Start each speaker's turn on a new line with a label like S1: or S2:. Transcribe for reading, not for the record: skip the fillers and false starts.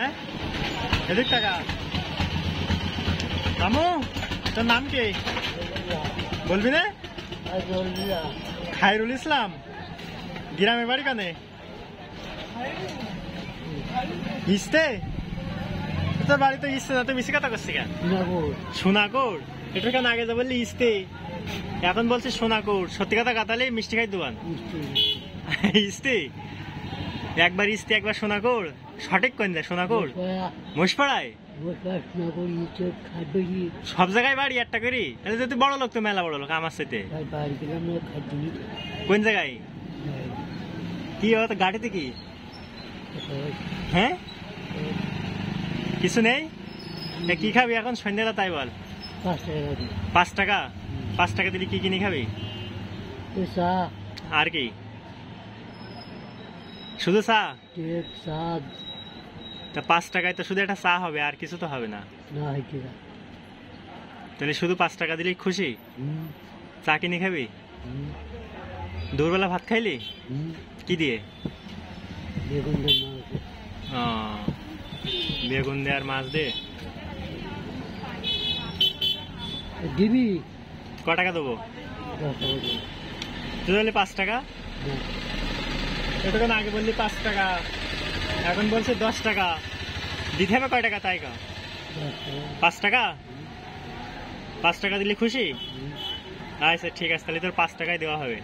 S1: হ্যাঁ এদিক টাকা রামু তোর নাম কি বলবি না? খায়রুল ইসলাম। গ্রামে বাড়ি কানে ইস্তে তোর বাড়ি তো ইস্তে না, তো বেশি কথা করছি কেন? সোনাকোর এটা কেন আগে যা বললি ইস্তে, এখন বলছি সোনাকোর। সত্যি কথা কাতালে মিষ্টি খাই দোকান ইস্তে, একবার ইস্তে একবার সোনাকোর। সঠিক কোন যায় সোনাকোর? মোশপাড়ায় সব জায়গায় বাড়ি একটা করি, তাহলে যদি বড় লোক তো মেলা বড় লোক আমার সাথে। কোন জায়গায় কি গাড়িতে কি? হ্যাঁ কিছু নেই, কি খাবি এখন সন্ধ্যাটা তাই বল? 5 টাকা। 5 টাকা দিলে কি কিনে খাবি? আর কি শুধু চা? তা 5 টাকায় তো শুধু একটা চা হবে, আর কিছু তো হবে না। তাহলে শুধু 5 টাকা দিলেই খুশি? চা কিনে খাবি? দুপুরবেলা ভাত খাইলি কি দিয়ে? বেগুন দিয়ে আর মাছ দিয়ে
S2: দিবি।
S1: ক টাকা দেবো? তাহলে 5 টাকা। এতক্ষণ আগে বললি 5 টাকা, এখন বলছে 10 টাকা। দিতে হবে কয় টাকা তাই কা? 5 টাকা। 5 টাকা দিলে খুশি? আচ্ছা ঠিক আছে, তাহলে তোর 5 টাকায় দেওয়া হবে।